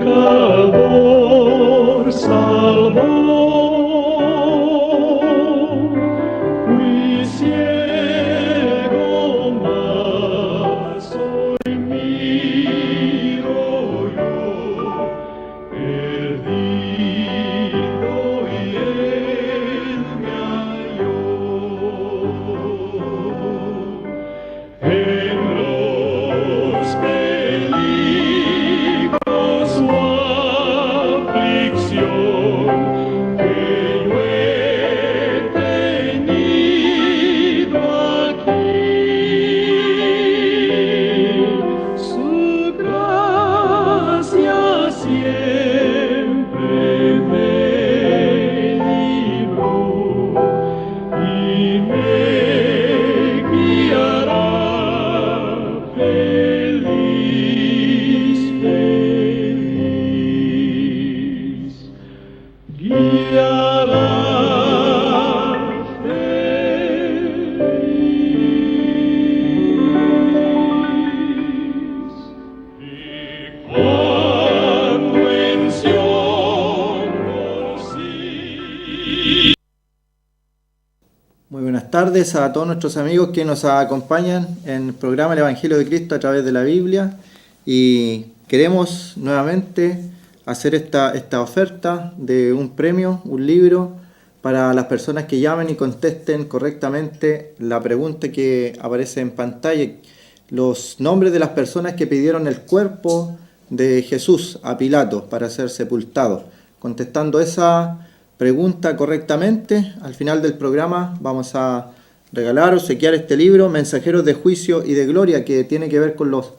pecador salvó. Fui ciego, mas hoy miro yo, perdido y él me halló. En los peligros o aflicción que yo he tenido aquí, su gracia siempre me libró y me guiará feliz, feliz, guiará feliz. Y cuando en Sion conocí. Muy buenas tardes a todos nuestros amigos que nos acompañan en el programa El Evangelio de Cristo a través de la Biblia, y queremos nuevamente hacer esta oferta de un premio, un libro, para las personas que llamen y contesten correctamente la pregunta que aparece en pantalla, los nombres de las personas que pidieron el cuerpo de Jesús a Pilato para ser sepultado. Contestando esa pregunta correctamente, al final del programa vamos a regalar o obsequiar este libro, Mensajeros de Juicio y de Gloria, que tiene que ver con los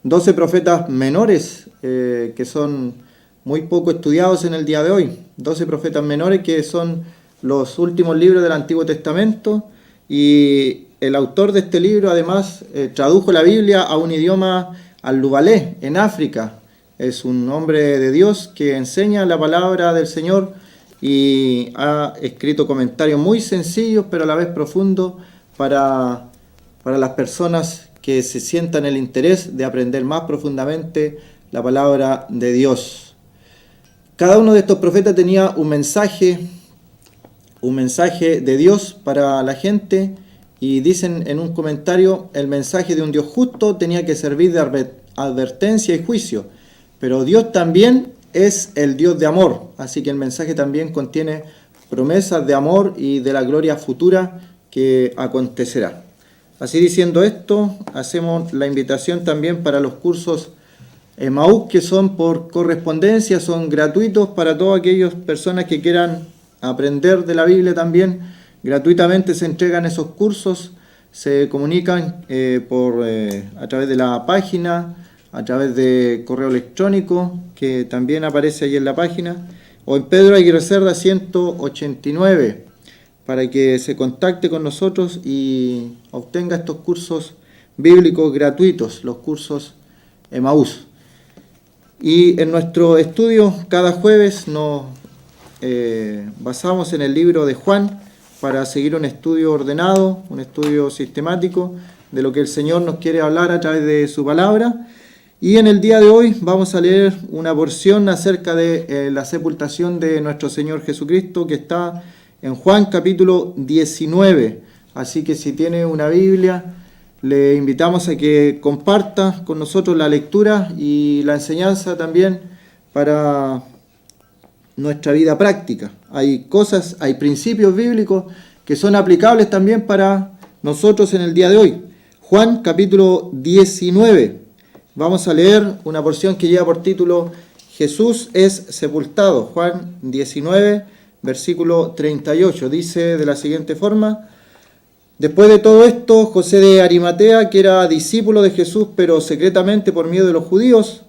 12 profetas menores, que son muy poco estudiados en el día de hoy. 12 profetas menores que son los últimos libros del Antiguo Testamento, y el autor de este libro además tradujo la Biblia a un idioma al-Lubalé, en África. Es un hombre de Dios que enseña la palabra del Señor y ha escrito comentarios muy sencillos pero a la vez profundos para las personas que se sientan el interés de aprender más profundamente la palabra de Dios. Cada uno de estos profetas tenía un mensaje de Dios para la gente, y dicen en un comentario: el mensaje de un Dios justo tenía que servir de advertencia y juicio, pero Dios también es el Dios de amor, así que el mensaje también contiene promesas de amor y de la gloria futura que acontecerá. Así, diciendo esto, hacemos la invitación también para los cursos Emaús, que son por correspondencia, son gratuitos para todas aquellas personas que quieran aprender de la Biblia también. Gratuitamente se entregan esos cursos, se comunican a través de la página, a través de correo electrónico, que también aparece ahí en la página, o en Pedro Aguirre Cerda 189, para que se contacte con nosotros y obtenga estos cursos bíblicos gratuitos, los cursos Emaús. Y en nuestro estudio cada jueves nos basamos en el libro de Juan para seguir un estudio ordenado, un estudio sistemático de lo que el Señor nos quiere hablar a través de su palabra. Y en el día de hoy vamos a leer una porción acerca de la sepultación de nuestro Señor Jesucristo, que está en Juan capítulo 19. Así que si tiene una Biblia, le invitamos a que comparta con nosotros la lectura y la enseñanza también para nuestra vida práctica. Hay principios bíblicos que son aplicables también para nosotros en el día de hoy. Juan capítulo 19. Vamos a leer una porción que lleva por título Jesús es sepultado. Juan 19, versículo 38. Dice de la siguiente forma: después de todo esto, José de Arimatea, que era discípulo de Jesús, pero secretamente por miedo de los judíos,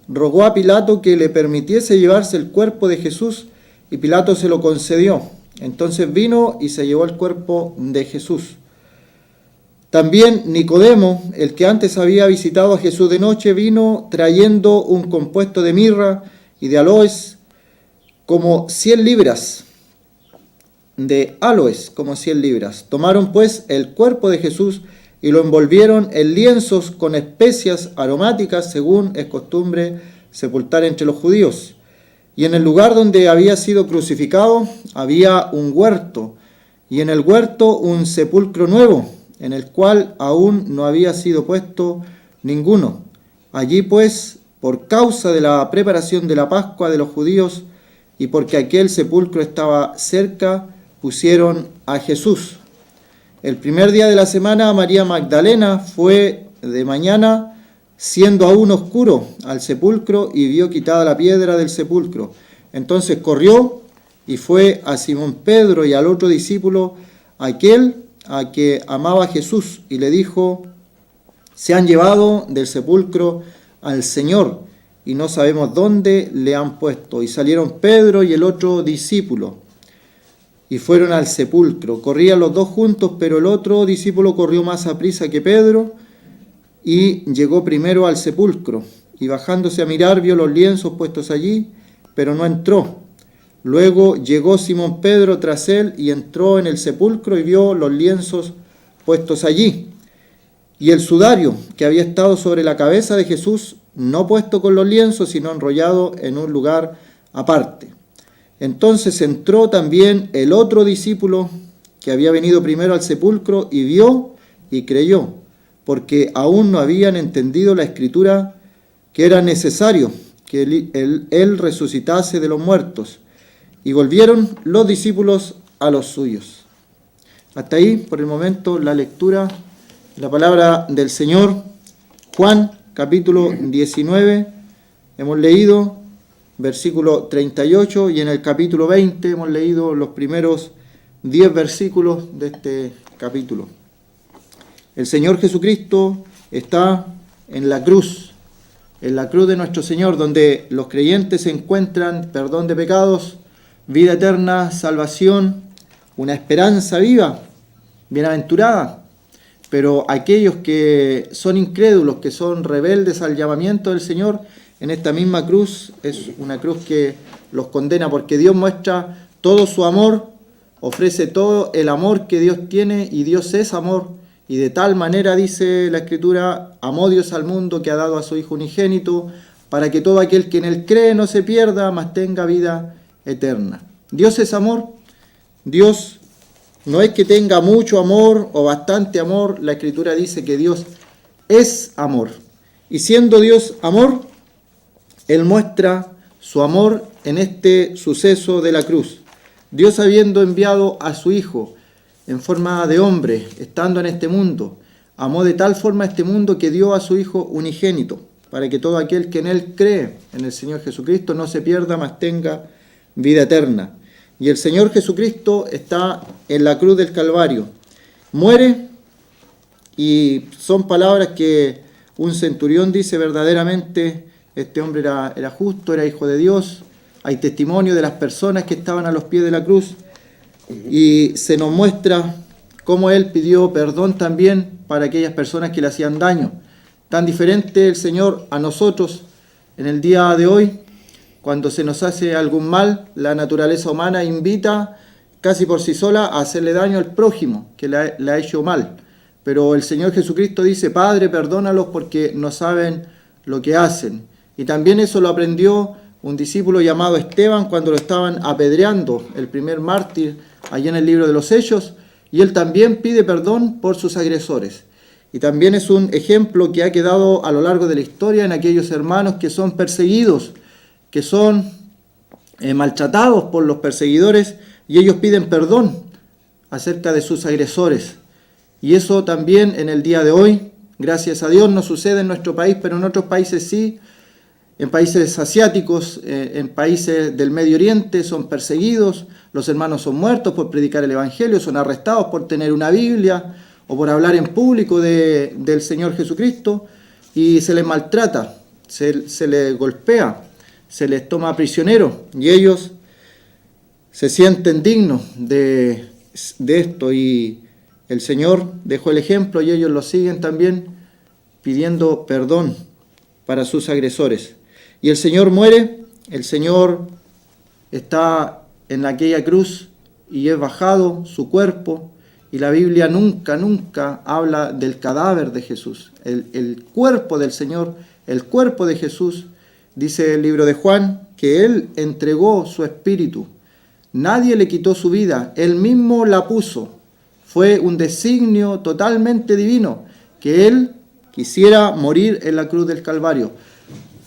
rogó a Pilato que le permitiese llevarse el cuerpo de Jesús, y Pilato se lo concedió. Entonces vino y se llevó el cuerpo de Jesús. También Nicodemo, el que antes había visitado a Jesús de noche, vino trayendo un compuesto de mirra y de aloes, como 100 libras. Tomaron pues el cuerpo de Jesús y lo envolvieron en lienzos con especias aromáticas, según es costumbre sepultar entre los judíos. Y en el lugar donde había sido crucificado había un huerto, y en el huerto un sepulcro nuevo, en el cual aún no había sido puesto ninguno. Allí pues, por causa de la preparación de la Pascua de los judíos, y porque aquel sepulcro estaba cerca, pusieron a Jesús. El primer día de la semana, María Magdalena fue de mañana, siendo aún oscuro, al sepulcro y vio quitada la piedra del sepulcro. Entonces corrió y fue a Simón Pedro y al otro discípulo, aquel a que amaba a Jesús, y le dijo: se han llevado del sepulcro al Señor, y no sabemos dónde le han puesto. Y salieron Pedro y el otro discípulo, y fueron al sepulcro. Corrían los dos juntos, pero el otro discípulo corrió más aprisa que Pedro, y llegó primero al sepulcro. Y bajándose a mirar, vio los lienzos puestos allí, pero no entró. Luego llegó Simón Pedro tras él, y entró en el sepulcro, y vio los lienzos puestos allí, y el sudario que había estado sobre la cabeza de Jesús, no puesto con los lienzos, sino enrollado en un lugar aparte. Entonces entró también el otro discípulo que había venido primero al sepulcro, y vio y creyó, porque aún no habían entendido la escritura, que era necesario que él resucitase de los muertos. Y volvieron los discípulos a los suyos. Hasta ahí, por el momento, la lectura, la palabra del Señor. Juan, capítulo 19, hemos leído versículo 38, y en el capítulo 20 hemos leído los primeros 10 versículos de este capítulo. El Señor Jesucristo está en la cruz de nuestro Señor, donde los creyentes encuentran perdón de pecados, vida eterna, salvación, una esperanza viva, bienaventurada. Pero aquellos que son incrédulos, que son rebeldes al llamamiento del Señor, en esta misma cruz es una cruz que los condena, porque Dios muestra todo su amor, ofrece todo el amor que Dios tiene, y Dios es amor, y de tal manera, dice la Escritura, amó Dios al mundo que ha dado a su Hijo unigénito, para que todo aquel que en él cree no se pierda, mas tenga vida eterna. Dios es amor. Dios no es que tenga mucho amor o bastante amor. La Escritura dice que Dios es amor. Y siendo Dios amor, Él muestra su amor en este suceso de la cruz. Dios, habiendo enviado a su Hijo en forma de hombre, estando en este mundo, amó de tal forma a este mundo que dio a su Hijo unigénito, para que todo aquel que en Él cree, en el Señor Jesucristo, no se pierda, mas tenga vida eterna. Y el Señor Jesucristo está en la cruz del Calvario. Muere, y son palabras que un centurión dice: verdaderamente este hombre era justo, era hijo de Dios. Hay testimonio de las personas que estaban a los pies de la cruz, y se nos muestra cómo Él pidió perdón también para aquellas personas que le hacían daño. Tan diferente el Señor a nosotros en el día de hoy. Cuando se nos hace algún mal, la naturaleza humana invita casi por sí sola a hacerle daño al prójimo que le ha hecho mal. Pero el Señor Jesucristo dice: Padre, perdónalos porque no saben lo que hacen. Y también eso lo aprendió un discípulo llamado Esteban cuando lo estaban apedreando, el primer mártir, allá en el libro de los Hechos, y él también pide perdón por sus agresores. Y también es un ejemplo que ha quedado a lo largo de la historia en aquellos hermanos que son perseguidos, que son maltratados por los perseguidores, y ellos piden perdón acerca de sus agresores. Y eso también en el día de hoy, gracias a Dios, no sucede en nuestro país, pero en otros países sí. En países asiáticos, en países del Medio Oriente son perseguidos, los hermanos son muertos por predicar el Evangelio, son arrestados por tener una Biblia o por hablar en público del Señor Jesucristo, y se les maltrata, se les golpea, se les toma prisioneros, y ellos se sienten dignos de esto, y el Señor dejó el ejemplo y ellos lo siguen también pidiendo perdón para sus agresores. Y el Señor muere, el Señor está en aquella cruz y es bajado su cuerpo, y la Biblia nunca habla del cadáver de Jesús. El cuerpo del Señor, el cuerpo de Jesús dice el libro de Juan, que Él entregó su espíritu. Nadie le quitó su vida, Él mismo la puso. Fue un designio totalmente divino, que Él quisiera morir en la cruz del Calvario.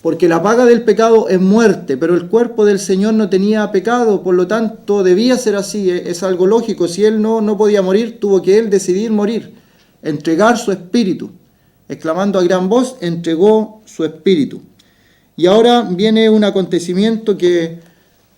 Porque la paga del pecado es muerte, pero el cuerpo del Señor no tenía pecado, por lo tanto debía ser así, es algo lógico. Si Él no podía morir, tuvo que Él decidir morir, entregar su espíritu. Exclamando a gran voz, entregó su espíritu. Y ahora viene un acontecimiento que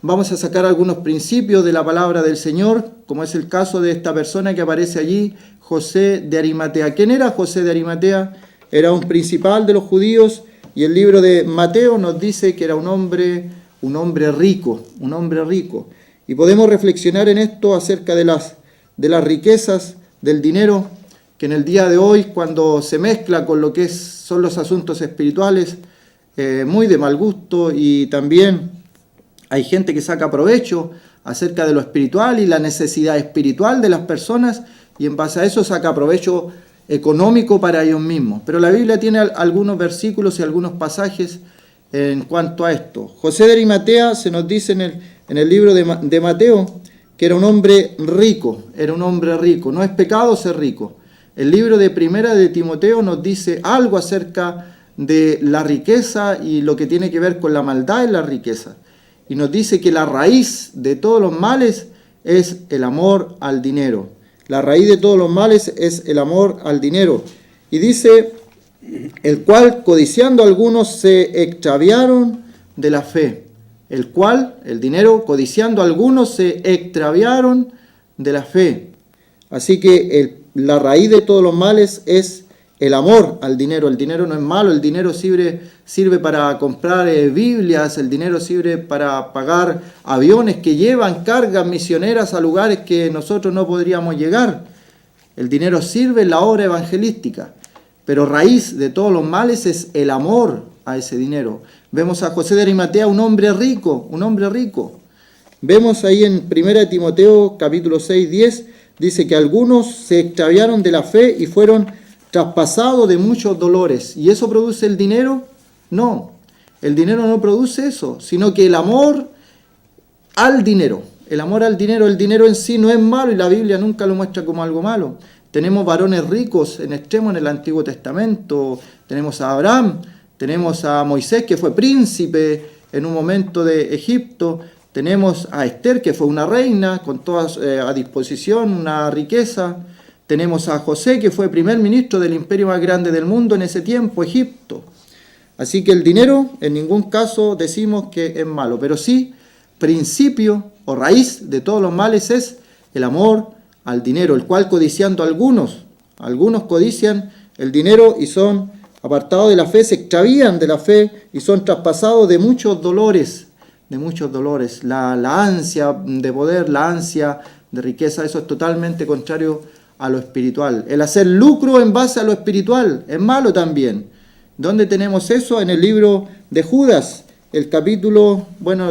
vamos a sacar algunos principios de la palabra del Señor, como es el caso de esta persona que aparece allí, José de Arimatea. ¿Quién era José de Arimatea? Era un principal de los judíos, y el libro de Mateo nos dice que era un hombre rico. Y podemos reflexionar en esto acerca de las riquezas, del dinero, que en el día de hoy, cuando se mezcla con lo que son los asuntos espirituales, muy de mal gusto, y también hay gente que saca provecho acerca de lo espiritual y la necesidad espiritual de las personas, y en base a eso saca provecho económico para ellos mismos. Pero la Biblia tiene algunos versículos y algunos pasajes en cuanto a esto. José de Arimatea se nos dice en el libro de Mateo que era un hombre rico, no es pecado ser rico. El libro de Primera de Timoteo nos dice algo acerca de la riqueza y lo que tiene que ver con la maldad en la riqueza. Y nos dice que la raíz de todos los males es el amor al dinero. La raíz de todos los males es el amor al dinero. Y dice, el cual codiciando algunos se extraviaron de la fe. El dinero, codiciando algunos se extraviaron de la fe. Así que la raíz de todos los males es el amor al dinero. El dinero no es malo, el dinero sirve para comprar Biblias, el dinero sirve para pagar aviones que llevan cargas misioneras a lugares que nosotros no podríamos llegar. El dinero sirve en la obra evangelística, pero raíz de todos los males es el amor a ese dinero. Vemos a José de Arimatea, un hombre rico. Vemos ahí en 1 Timoteo capítulo 6, 10, dice que algunos se extraviaron de la fe y fueron traspasados de muchos dolores. ¿Y eso produce el dinero? No, el dinero no produce eso, sino que el amor al dinero. El dinero en sí no es malo y la Biblia nunca lo muestra como algo malo. Tenemos varones ricos en extremo en el Antiguo Testamento. Tenemos a Abraham, tenemos a Moisés, que fue príncipe en un momento de Egipto. Tenemos a Esther, que fue una reina con toda a disposición, una riqueza. Tenemos a José, que fue primer ministro del imperio más grande del mundo en ese tiempo, Egipto. Así que el dinero en ningún caso decimos que es malo, pero sí principio o raíz de todos los males es el amor al dinero, el cual codiciando algunos codician el dinero y son apartados de la fe, se extravían de la fe y son traspasados de muchos dolores. La ansia de poder, la ansia de riqueza, eso es totalmente contrario a lo espiritual. El hacer lucro en base a lo espiritual es malo también. ¿Dónde tenemos eso? En el libro de Judas, el capítulo,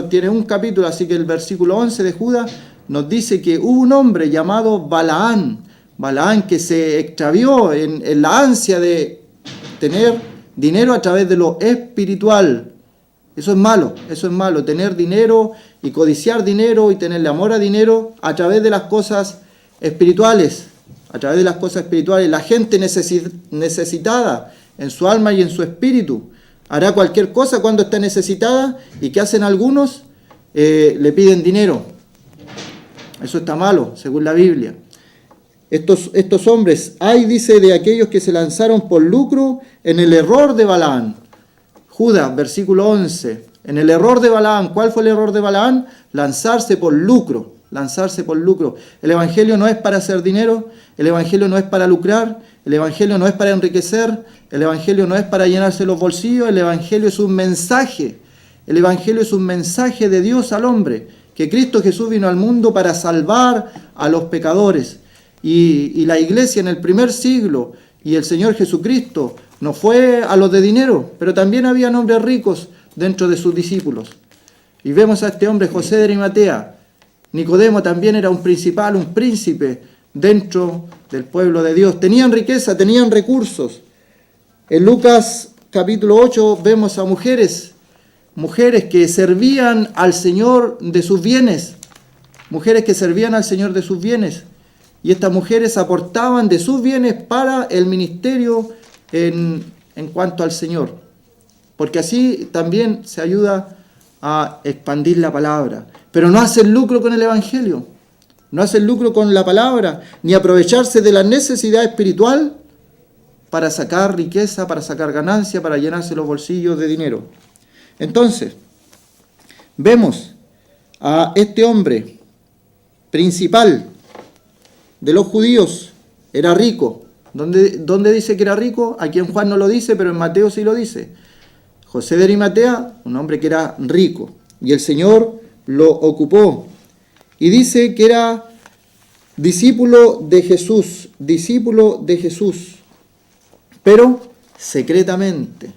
tiene un capítulo, así que el versículo 11 de Judas nos dice que hubo un hombre llamado Balaán que se extravió en la ansia de tener dinero a través de lo espiritual. Eso es malo, tener dinero y codiciar dinero y tenerle amor a dinero a través de las cosas espirituales. La gente necesitada en su alma y en su espíritu hará cualquier cosa cuando está necesitada. ¿Y qué hacen algunos? Le piden dinero. Eso está malo, según la Biblia. Estos hombres, dice de aquellos que se lanzaron por lucro en el error de Balaán. Judas, versículo 11. En el error de Balaán, ¿cuál fue el error de Balaán? Lanzarse por lucro. El evangelio no es para hacer dinero, el evangelio no es para lucrar, el evangelio no es para enriquecer, el evangelio no es para llenarse los bolsillos, el evangelio es un mensaje. El evangelio es un mensaje de Dios al hombre, que Cristo Jesús vino al mundo para salvar a los pecadores. Y la iglesia en el primer siglo y el Señor Jesucristo no fue a los de dinero, pero también había hombres ricos dentro de sus discípulos. Y vemos a este hombre, José de Arimatea. Nicodemo también era un principal, un príncipe dentro del pueblo de Dios. Tenían riqueza, tenían recursos. En Lucas capítulo 8 vemos a mujeres mujeres que servían al Señor de sus bienes, mujeres que servían al Señor de sus bienes, y estas mujeres aportaban de sus bienes para el ministerio en cuanto al Señor, porque así también se ayuda a expandir la palabra, pero no hacer lucro con el Evangelio, no hacer lucro con la palabra, ni aprovecharse de la necesidad espiritual para sacar riqueza, para sacar ganancia, para llenarse los bolsillos de dinero. Entonces, vemos a este hombre principal de los judíos, era rico. ¿Dónde dice que era rico? Aquí en Juan no lo dice, pero en Mateo sí lo dice. José de Arimatea, un hombre que era rico, y el Señor lo ocupó. Y dice que era discípulo de Jesús, pero secretamente.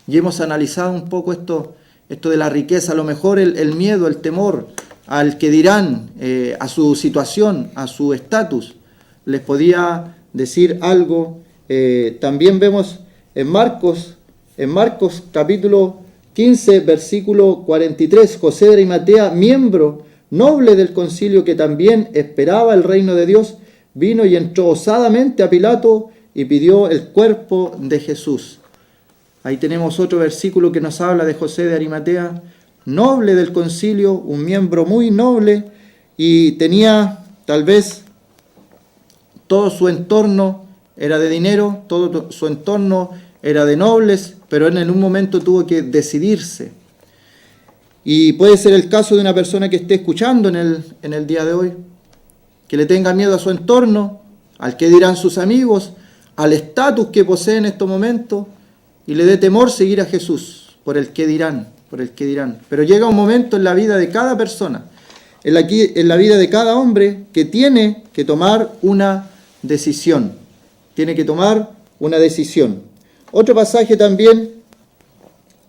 Y hemos analizado un poco esto de la riqueza, a lo mejor el miedo, el temor al que dirán, a su situación, a su estatus, les podía decir algo. También vemos en Marcos capítulo 15, versículo 43, José de Arimatea, miembro noble del concilio que también esperaba el reino de Dios, vino y entró osadamente a Pilato y pidió el cuerpo de Jesús. Ahí tenemos otro versículo que nos habla de José de Arimatea, noble del concilio, un miembro muy noble, y tenía tal vez todo su entorno era de dinero, todo su entorno era de nobles, pero él en un momento tuvo que decidirse. Y puede ser el caso de una persona que esté escuchando en el día de hoy, que le tenga miedo a su entorno, al que dirán sus amigos, al estatus que posee en estos momentos, y le dé temor seguir a Jesús por el que dirán. Pero llega un momento en la vida de cada persona, en la vida de cada hombre, que tiene que tomar una decisión. Otro pasaje también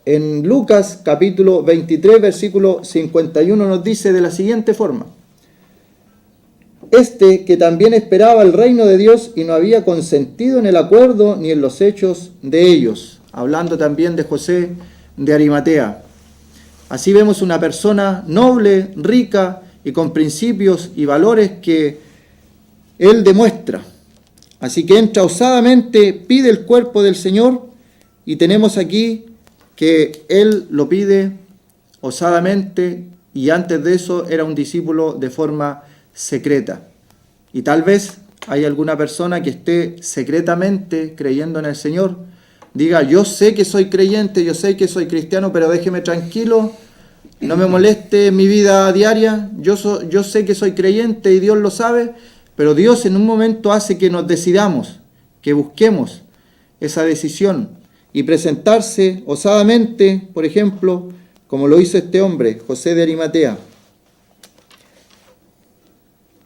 en Lucas capítulo 23, versículo 51 nos dice de la siguiente forma: este que también esperaba el reino de Dios y no había consentido en el acuerdo ni en los hechos de ellos. Hablando también de José de Arimatea. Así vemos una persona noble, rica y con principios y valores que él demuestra. Así que entra osadamente, pide el cuerpo del Señor, y tenemos aquí que él lo pide osadamente, y antes de eso era un discípulo de forma secreta. Y tal vez hay alguna persona que esté secretamente creyendo en el Señor, diga: yo sé que soy creyente, yo sé que soy cristiano, pero déjeme tranquilo, no me moleste mi vida diaria, yo sé que soy creyente y Dios lo sabe, pero Dios en un momento hace que nos decidamos, que busquemos esa decisión y presentarse osadamente, por ejemplo, como lo hizo este hombre, José de Arimatea.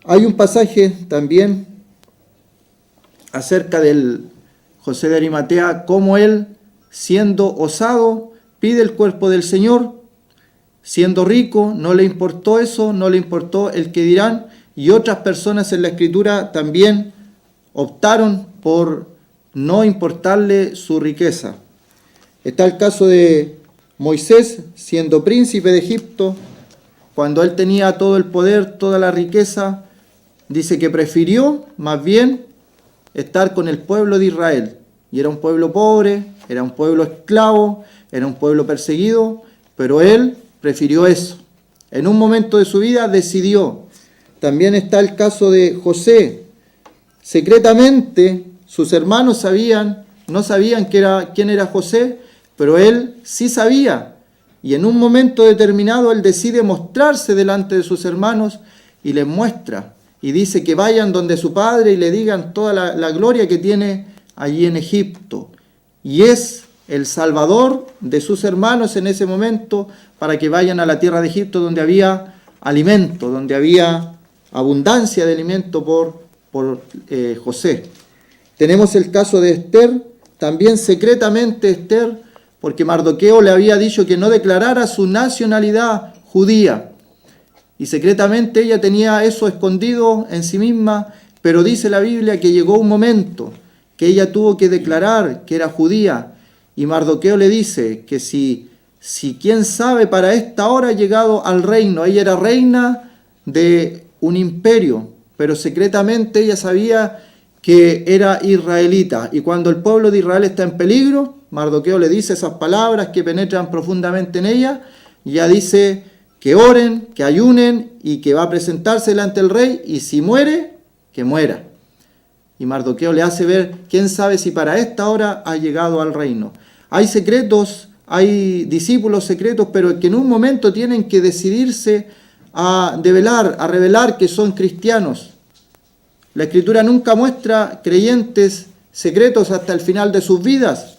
Hay un pasaje también acerca del José de Arimatea, cómo él, siendo osado, pide el cuerpo del Señor, siendo rico, no le importó eso, no le importó el que dirán, y otras personas en la Escritura también optaron por no importarle su riqueza. Está el caso de Moisés, siendo príncipe de Egipto, cuando él tenía todo el poder, toda la riqueza, dice que prefirió más bien estar con el pueblo de Israel. Y era un pueblo pobre, era un pueblo esclavo, era un pueblo perseguido, pero él prefirió eso. En un momento de su vida decidió. También está el caso de José. Secretamente, sus hermanos no sabían quién era José, pero él sí sabía. Y en un momento determinado él decide mostrarse delante de sus hermanos y les muestra. Y dice que vayan donde su padre y le digan toda la gloria que tiene allí en Egipto. Y es el salvador de sus hermanos en ese momento para que vayan a la tierra de Egipto, donde había alimento, donde había abundancia de alimento por José. Tenemos el caso de Esther, también secretamente Esther, porque Mardoqueo le había dicho que no declarara su nacionalidad judía. Y secretamente ella tenía eso escondido en sí misma, pero dice la Biblia que llegó un momento que ella tuvo que declarar que era judía. Y Mardoqueo le dice que si si quién sabe para esta hora ha llegado al reino. Ella era reina de un imperio, pero secretamente ella sabía que era israelita. Y cuando el pueblo de Israel está en peligro, Mardoqueo le dice esas palabras que penetran profundamente en ella, y ella dice que oren, que ayunen y que va a presentarse delante del rey, y si muere, que muera. Y Mardoqueo le hace ver, quién sabe si para esta hora ha llegado al reino. Hay secretos, hay discípulos secretos, pero que en un momento tienen que decidirse a develar, a revelar que son cristianos. La Escritura nunca muestra creyentes secretos hasta el final de sus vidas.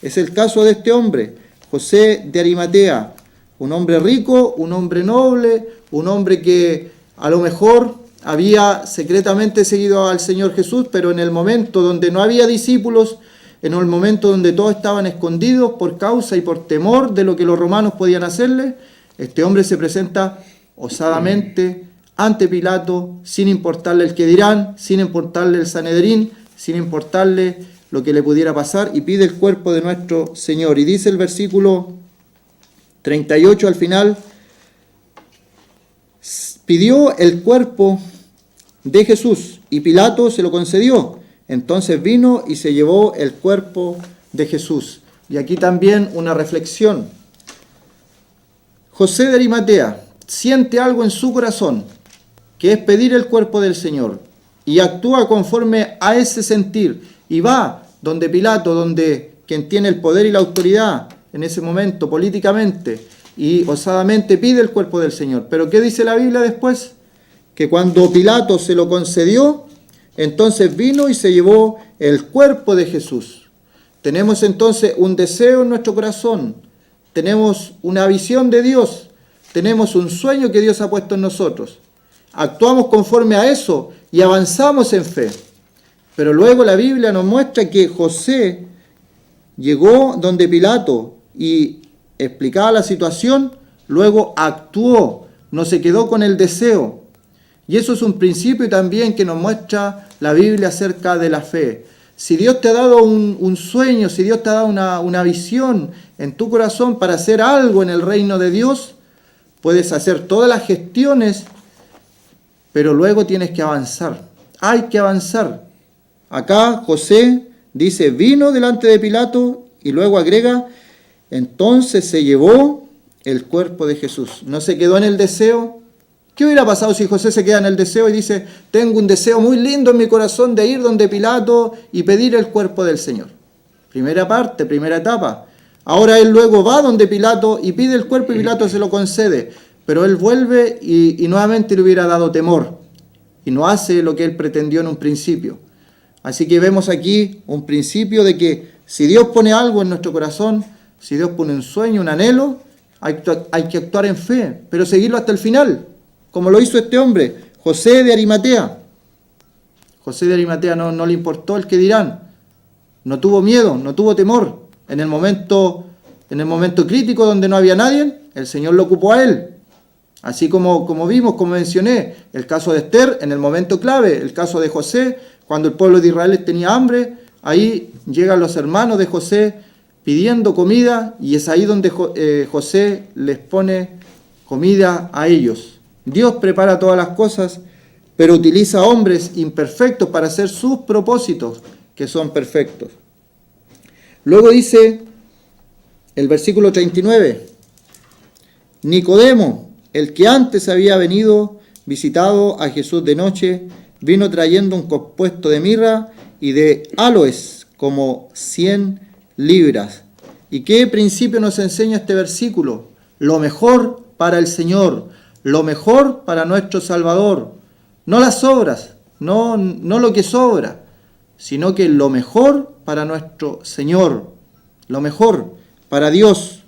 Es el caso de este hombre, José de Arimatea, un hombre rico, un hombre noble, un hombre que a lo mejor había secretamente seguido al Señor Jesús, pero en el momento donde no había discípulos, en el momento donde todos estaban escondidos por causa y por temor de lo que los romanos podían hacerle, este hombre se presenta osadamente ante Pilato, sin importarle el que dirán, sin importarle el Sanedrín, sin importarle lo que le pudiera pasar, y pide el cuerpo de nuestro Señor. Y dice el versículo 38 al final, pidió el cuerpo de Jesús y Pilato se lo concedió. Entonces vino y se llevó el cuerpo de Jesús. Y aquí también una reflexión. José de Arimatea siente algo en su corazón, que es pedir el cuerpo del Señor, y actúa conforme a ese sentir, y va donde Pilato, donde quien tiene el poder y la autoridad en ese momento políticamente, y osadamente pide el cuerpo del Señor. Pero ¿qué dice la Biblia después? Que cuando Pilato se lo concedió, entonces vino y se llevó el cuerpo de Jesús. Tenemos entonces un deseo en nuestro corazón, tenemos una visión de Dios, tenemos un sueño que Dios ha puesto en nosotros. Actuamos conforme a eso y avanzamos en fe. Pero luego la Biblia nos muestra que José llegó donde Pilato y explicaba la situación, luego actuó, no se quedó con el deseo. Y eso es un principio también que nos muestra la Biblia acerca de la fe. Si Dios te ha dado un sueño, si Dios te ha dado una visión en tu corazón para hacer algo en el reino de Dios, puedes hacer todas las gestiones, pero luego tienes que avanzar. Hay que avanzar. Acá José dice, vino delante de Pilato, y luego agrega, entonces se llevó el cuerpo de Jesús. No se quedó en el deseo. ¿Qué hubiera pasado si José se queda en el deseo y dice, tengo un deseo muy lindo en mi corazón de ir donde Pilato y pedir el cuerpo del Señor? Primera parte, primera etapa. Ahora él luego va donde Pilato y pide el cuerpo y Pilato se lo concede. Pero él vuelve y nuevamente le hubiera dado temor. Y no hace lo que él pretendió en un principio. Así que vemos aquí un principio de que si Dios pone algo en nuestro corazón, si Dios pone un sueño, un anhelo, hay que actuar en fe, pero seguirlo hasta el final, como lo hizo este hombre, José de Arimatea. José de Arimatea no le importó el que dirán, no tuvo miedo, no tuvo temor. En el momento crítico donde no había nadie, el Señor lo ocupó a él. Así como vimos, como mencioné, el caso de Esther en el momento clave, el caso de José, cuando el pueblo de Israel tenía hambre, ahí llegan los hermanos de José pidiendo comida, y es ahí donde José les pone comida a ellos. Dios prepara todas las cosas, pero utiliza hombres imperfectos para hacer sus propósitos, que son perfectos. Luego dice el versículo 39, Nicodemo, el que antes había visitado a Jesús de noche, vino trayendo un compuesto de mirra y de áloes, como 100 libras. ¿Y qué principio nos enseña este versículo? Lo mejor para el Señor, lo mejor para nuestro Salvador. No las obras, no lo que sobra, sino que lo mejor para nuestro Señor, lo mejor para Dios.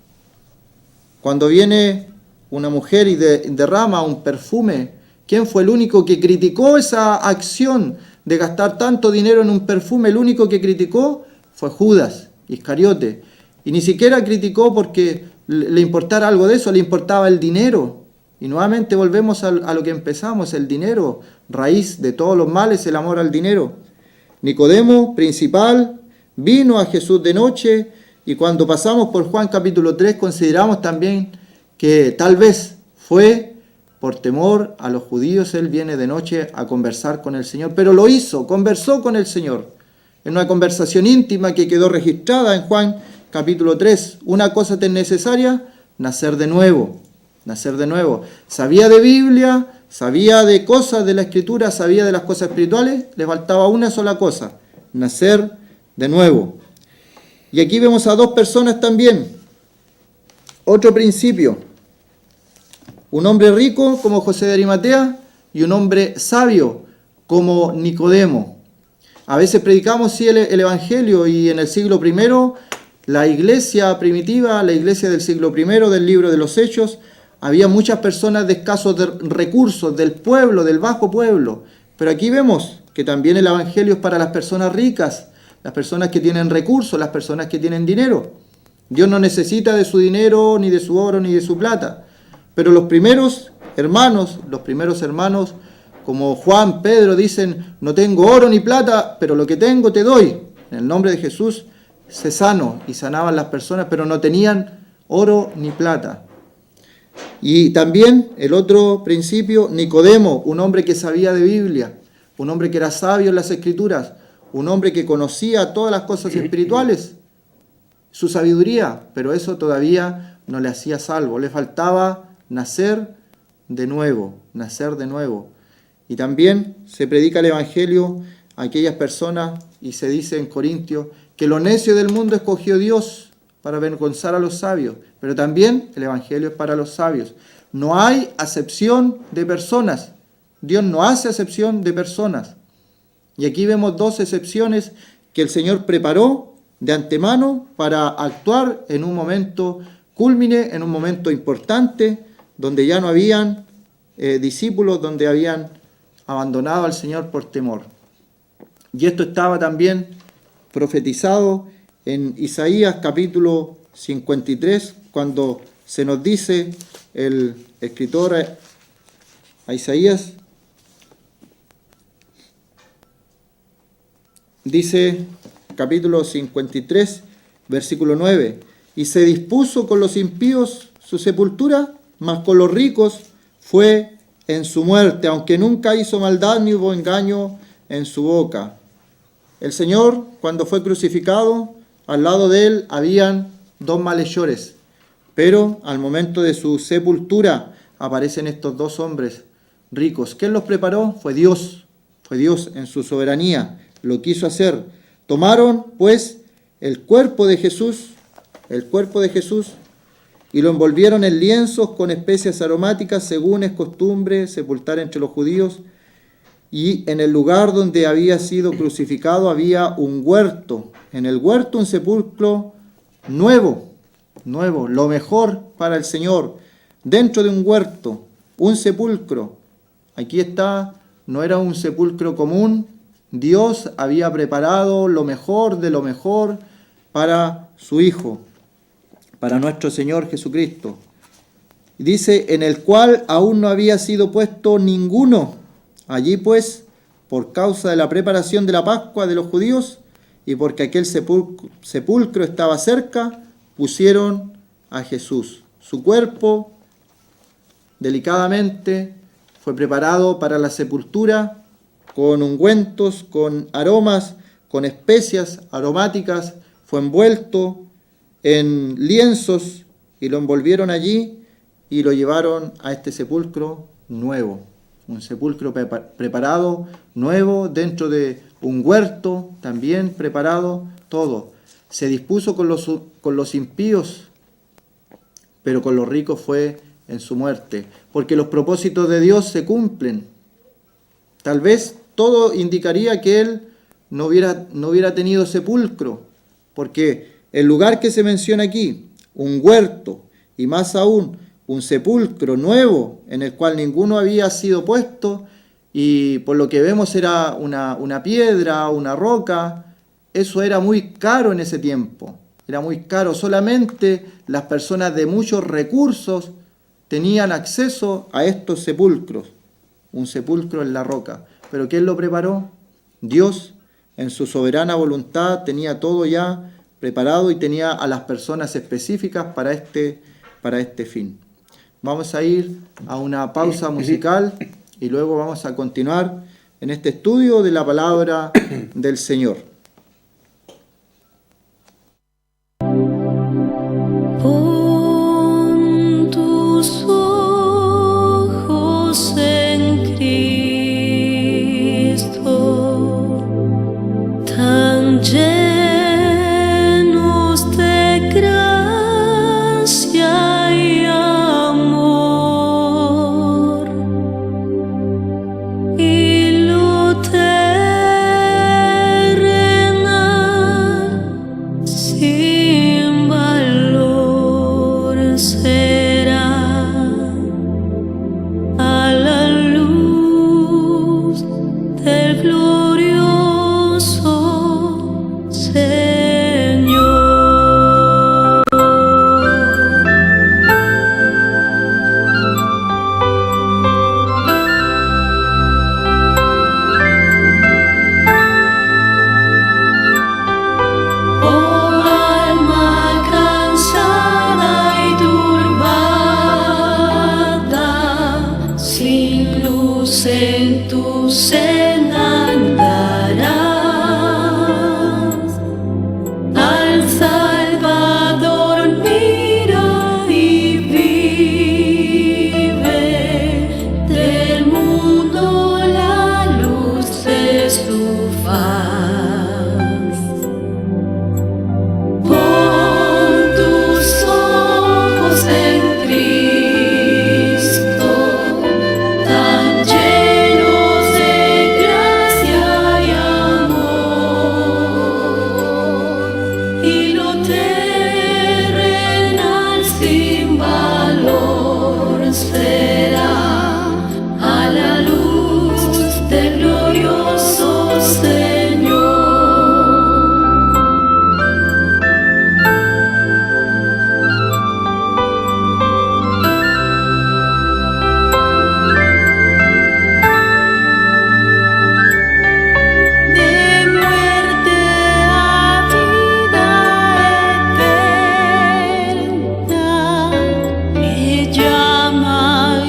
Cuando viene una mujer y derrama un perfume, ¿quién fue el único que criticó esa acción de gastar tanto dinero en un perfume? El único que criticó fue Judas Iscariote. Y ni siquiera criticó porque le importara algo de eso, le importaba el dinero. Y nuevamente volvemos a lo que empezamos, el dinero, raíz de todos los males, el amor al dinero. Nicodemo, principal, vino a Jesús de noche Y cuando pasamos por Juan capítulo 3, consideramos también que tal vez fue por temor a los judíos, él viene de noche a conversar con el Señor, pero lo hizo, conversó con el Señor, en una conversación íntima que quedó registrada en Juan capítulo 3. Una cosa tan necesaria, nacer de nuevo, nacer de nuevo. Sabía de Biblia, sabía de cosas de la Escritura, sabía de las cosas espirituales, le faltaba una sola cosa, nacer de nuevo. Y aquí vemos a dos personas también. Otro principio. Un hombre rico como José de Arimatea y un hombre sabio como Nicodemo. A veces predicamos sí el Evangelio y en el siglo I, la iglesia primitiva, la iglesia del siglo I del libro de los Hechos, había muchas personas de escasos recursos, del pueblo, del bajo pueblo. Pero aquí vemos que también el Evangelio es para las personas ricas, las personas que tienen recursos, las personas que tienen dinero. Dios no necesita de su dinero, ni de su oro, ni de su plata. Pero los primeros hermanos, como Juan, Pedro, dicen, no tengo oro ni plata, pero lo que tengo te doy. En el nombre de Jesús se sanó y sanaban las personas, pero no tenían oro ni plata. Y también el otro principio, Nicodemo, un hombre que sabía de Biblia, un hombre que era sabio en las Escrituras, un hombre que conocía todas las cosas espirituales, su sabiduría, pero eso todavía no le hacía salvo, le faltaba nacer de nuevo, nacer de nuevo. Y también se predica el Evangelio a aquellas personas y se dice en Corintios que lo necio del mundo escogió Dios para avergonzar a los sabios, pero también el Evangelio es para los sabios. No hay acepción de personas, Dios no hace acepción de personas. Y aquí vemos dos excepciones que el Señor preparó de antemano para actuar en un momento cúlmine, en un momento importante, donde ya no habían discípulos, donde habían abandonado al Señor por temor. Y esto estaba también profetizado en Isaías capítulo 53, cuando se nos dice el escritor a Isaías, dice capítulo 53, versículo 9, y se dispuso con los impíos su sepultura, mas con los ricos fue en su muerte, aunque nunca hizo maldad ni hubo engaño en su boca. El Señor, cuando fue crucificado, al lado de él habían dos malhechores, pero al momento de su sepultura aparecen estos dos hombres ricos. ¿Quién los preparó? Fue Dios en su soberanía, lo quiso hacer. Tomaron, pues, el cuerpo de Jesús, y lo envolvieron en lienzos con especias aromáticas, según es costumbre sepultar entre los judíos. Y en el lugar donde había sido crucificado había un huerto. En el huerto un sepulcro nuevo, lo mejor para el Señor. Dentro de un huerto, un sepulcro. Aquí está, no era un sepulcro común. Dios había preparado lo mejor de lo mejor para su Hijo, para nuestro Señor Jesucristo. Dice, en el cual aún no había sido puesto ninguno. Allí pues, por causa de la preparación de la Pascua de los judíos, y porque aquel sepulcro estaba cerca, pusieron a Jesús. Su cuerpo, delicadamente, fue preparado para la sepultura, con ungüentos, con aromas, con especias aromáticas, fue envuelto en lienzos y lo envolvieron allí y lo llevaron a este sepulcro nuevo. Un sepulcro preparado, nuevo, dentro de un huerto también preparado, todo. Se dispuso con los impíos, pero con los ricos fue en su muerte, porque los propósitos de Dios se cumplen. Tal vez todo indicaría que él no hubiera tenido sepulcro, porque el lugar que se menciona aquí, un huerto, y más aún, un sepulcro nuevo en el cual ninguno había sido puesto, y por lo que vemos era una piedra, una roca. Eso era muy caro en ese tiempo, era muy caro. Solamente las personas de muchos recursos tenían acceso a estos sepulcros, un sepulcro en la roca. ¿Pero quién lo preparó? Dios, en su soberana voluntad, tenía todo ya preparado y tenía a las personas específicas para este fin. Vamos a ir a una pausa musical y luego vamos a continuar en este estudio de la palabra del Señor. Pon tus ojos en Cristo, tan llenos de gracia y amor, y lo terrenal sin valor será a la luz del glorioso Señor. Oh alma cansada y turbada, sin luz en tu senda andarás. Al Salvador mira y vive, del mundo la luz de su faz. Pon tus ojos en Cristo, tan llenos de gracia y amor, y lo terrenal sin valor será a la luz del glorioso Señor. De muerte a vida eterna, me llama y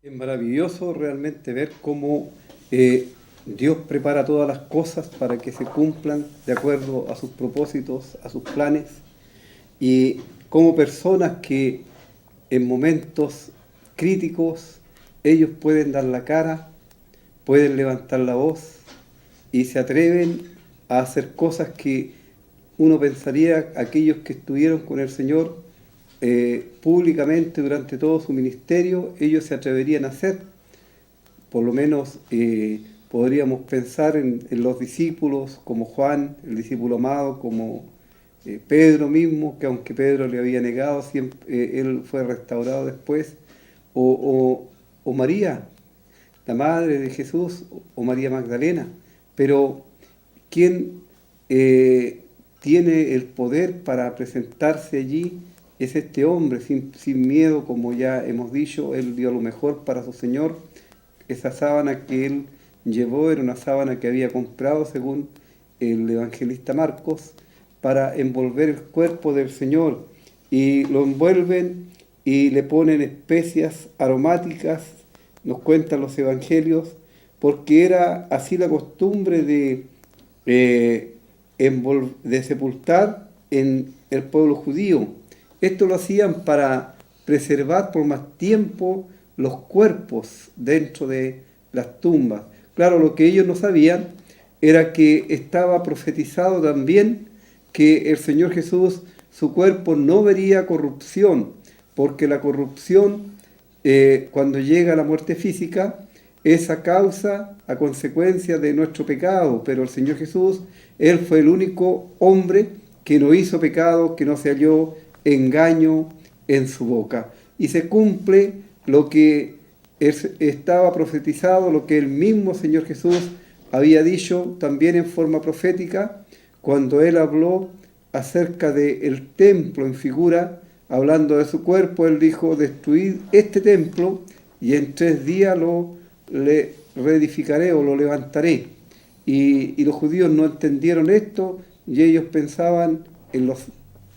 Es maravilloso realmente ver cómo Dios prepara todas las cosas para que se cumplan de acuerdo a sus propósitos, a sus planes, y como personas que en momentos críticos ellos pueden dar la cara, pueden levantar la voz y se atreven a hacer cosas que uno pensaría aquellos que estuvieron con el Señor públicamente durante todo su ministerio, ellos se atreverían a hacer. Por lo menos podríamos pensar en los discípulos como Juan, el discípulo amado, como Pedro mismo, que aunque Pedro le había negado, siempre, él fue restaurado después, o María, la madre de Jesús, o María Magdalena. Pero quien tiene el poder para presentarse allí es este hombre, sin miedo, como ya hemos dicho. Él dio lo mejor para su Señor. Esa sábana que él llevó era una sábana que había comprado, según el evangelista Marcos, para envolver el cuerpo del Señor. Y lo envuelven y le ponen especias aromáticas, nos cuentan los evangelios, porque era así la costumbre de sepultar en el pueblo judío. Esto lo hacían para preservar por más tiempo los cuerpos dentro de las tumbas. Claro, lo que ellos no sabían era que estaba profetizado también que el Señor Jesús, su cuerpo no vería corrupción, porque la corrupción, cuando llega a la muerte física, es a consecuencia de nuestro pecado, pero el Señor Jesús, Él fue el único hombre que no hizo pecado, que no se halló engaño en su boca. Y se cumple lo que estaba profetizado, lo que el mismo Señor Jesús había dicho también en forma profética, cuando Él habló acerca del templo en figura, hablando de su cuerpo. Él dijo: destruid este templo y en 3 días le reedificaré o lo levantaré. Y los judíos no entendieron esto, y ellos pensaban en los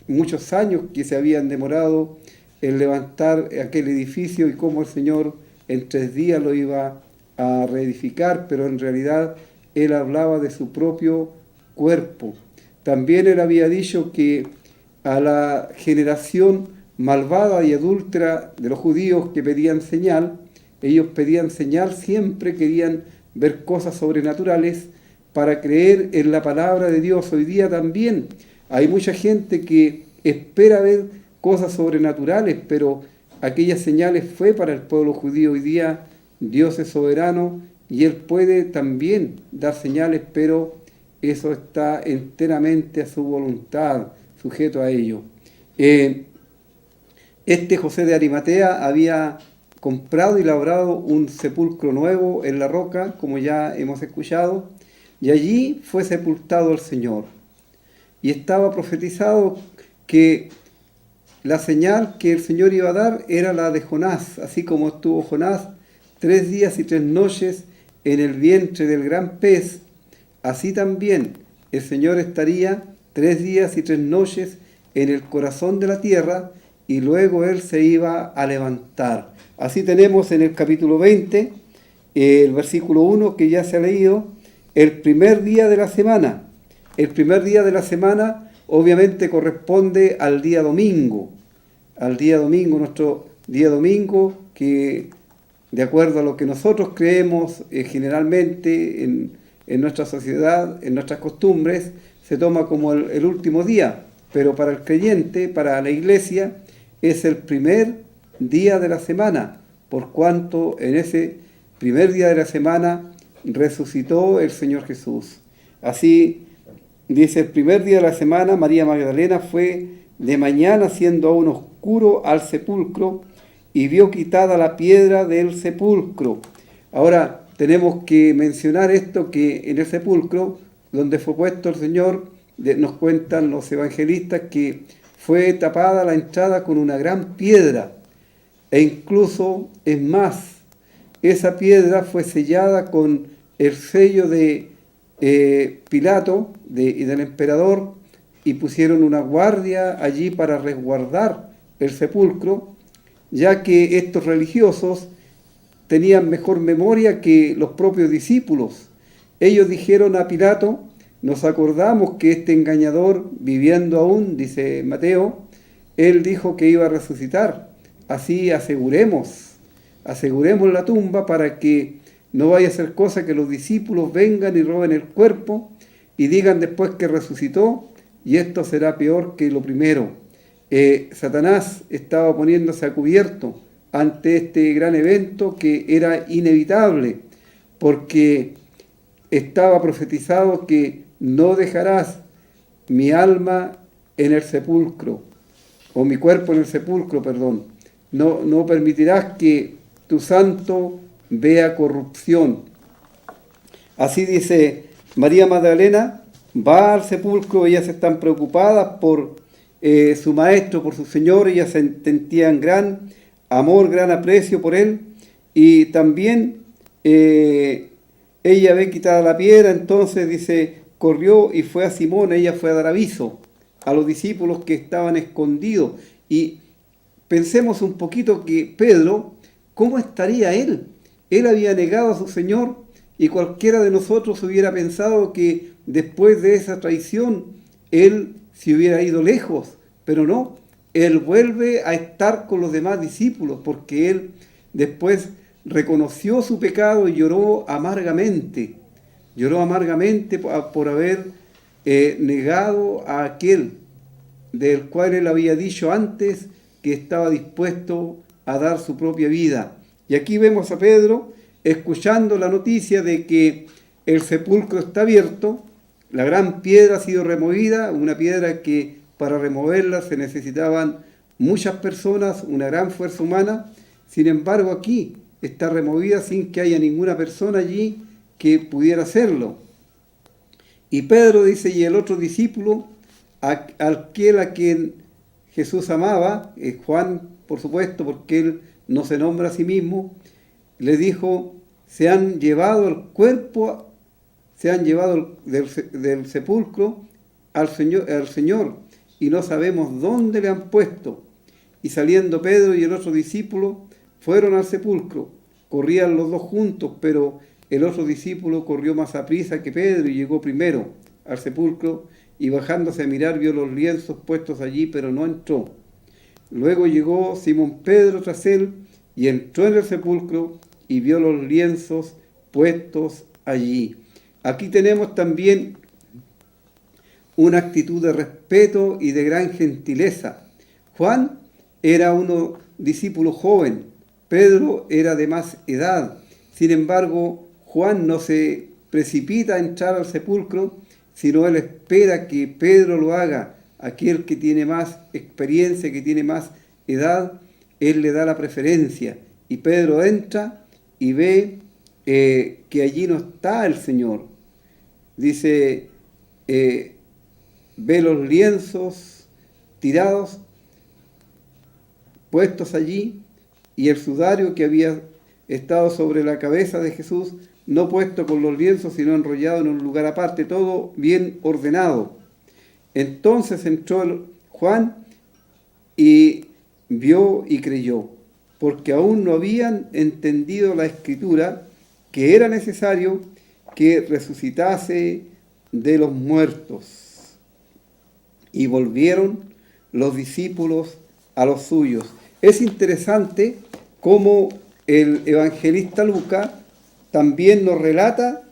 muchos años que se habían demorado en levantar aquel edificio y cómo el Señor en 3 días lo iba a reedificar, pero en realidad Él hablaba de su propio cuerpo. También Él había dicho que a la generación malvada y adúltera de los judíos que pedían señal, ellos pedían señal, siempre querían ver cosas sobrenaturales para creer en la palabra de Dios. Hoy día también hay mucha gente que espera ver cosas sobrenaturales, pero aquellas señales fue para el pueblo judío. Hoy día Dios es soberano y Él puede también dar señales, pero eso está enteramente a su voluntad, sujeto a ello. Este José de Arimatea había comprado y labrado un sepulcro nuevo en la roca, como ya hemos escuchado, y allí fue sepultado el Señor. Y estaba profetizado que la señal que el Señor iba a dar era la de Jonás, así como estuvo Jonás 3 días y 3 noches en el vientre del gran pez, así también el Señor estaría 3 días y 3 noches en el corazón de la tierra, y luego Él se iba a levantar. Así tenemos en el capítulo 20, el versículo 1 que ya se ha leído, el primer día de la semana. El primer día de la semana obviamente corresponde al día domingo, nuestro día domingo, que de acuerdo a lo que nosotros creemos generalmente en nuestra sociedad, en nuestras costumbres, se toma como el último día, pero para el creyente, para la iglesia, es el primer día de la semana, por cuanto en ese primer día de la semana resucitó el Señor Jesús. Así dice: el primer día de la semana, María Magdalena fue de mañana, siendo aún oscuro, al sepulcro, y vio quitada la piedra del sepulcro. Ahora tenemos que mencionar esto, que en el sepulcro donde fue puesto el Señor, nos cuentan los evangelistas que fue tapada la entrada con una gran piedra, e incluso, es más, esa piedra fue sellada con el sello de Pilato y del emperador, y pusieron una guardia allí para resguardar el sepulcro, ya que estos religiosos tenían mejor memoria que los propios discípulos. Ellos dijeron a Pilato: nos acordamos que este engañador, viviendo aún, dice Mateo, él dijo que iba a resucitar. Así aseguremos la tumba para que no vaya a ser cosa que los discípulos vengan y roben el cuerpo y digan después que resucitó, y esto será peor que lo primero. Satanás estaba poniéndose a cubierto ante este gran evento que era inevitable, porque estaba profetizado que no dejarás mi alma en el sepulcro, o mi cuerpo en el sepulcro, perdón. No permitirás que tu santo vea corrupción. Así dice María Magdalena, va al sepulcro, ellas están preocupadas por su maestro, por su Señor, ellas sentían gran amor, gran aprecio por él, y también ella ve quitada la piedra, entonces dice, corrió y fue a Simón, ella fue a dar aviso a los discípulos que estaban escondidos. Y pensemos un poquito que Pedro, ¿cómo estaría él? Él había negado a su Señor, y cualquiera de nosotros hubiera pensado que después de esa traición él se hubiera ido lejos, pero no, él vuelve a estar con los demás discípulos, porque él después reconoció su pecado y lloró amargamente por haber negado a aquel del cual él había dicho antes que estaba dispuesto a dar su propia vida. Y aquí vemos a Pedro escuchando la noticia de que el sepulcro está abierto, la gran piedra ha sido removida, una piedra que para removerla se necesitaban muchas personas, una gran fuerza humana. Sin embargo, aquí está removida sin que haya ninguna persona allí que pudiera hacerlo. Y Pedro dice, y el otro discípulo, aquel a quien Jesús amaba, Juan, por supuesto, porque él no se nombra a sí mismo, le dijo, se han llevado el cuerpo, se han llevado del sepulcro al Señor, y no sabemos dónde le han puesto. Y saliendo Pedro y el otro discípulo fueron al sepulcro. Corrían los dos juntos, pero el otro discípulo corrió más aprisa que Pedro y llegó primero al sepulcro, y bajándose a mirar vio los lienzos puestos allí, pero no entró. Luego llegó Simón Pedro tras él y entró en el sepulcro y vio los lienzos puestos allí. Aquí tenemos también una actitud de respeto y de gran gentileza. Juan era un discípulo joven, Pedro era de más edad. Sin embargo, Juan no se precipita a entrar al sepulcro, sino él espera que Pedro lo haga. Aquel que tiene más experiencia, que tiene más edad, él le da la preferencia. Y Pedro entra y ve que allí no está el Señor. Dice, ve los lienzos tirados, puestos allí, y el sudario que había estado sobre la cabeza de Jesús, no puesto con los lienzos, sino enrollado en un lugar aparte, todo bien ordenado. Entonces entró Juan y vio y creyó, porque aún no habían entendido la Escritura, que era necesario que resucitase de los muertos. Y volvieron los discípulos a los suyos. Es interesante cómo el evangelista Lucas también nos relata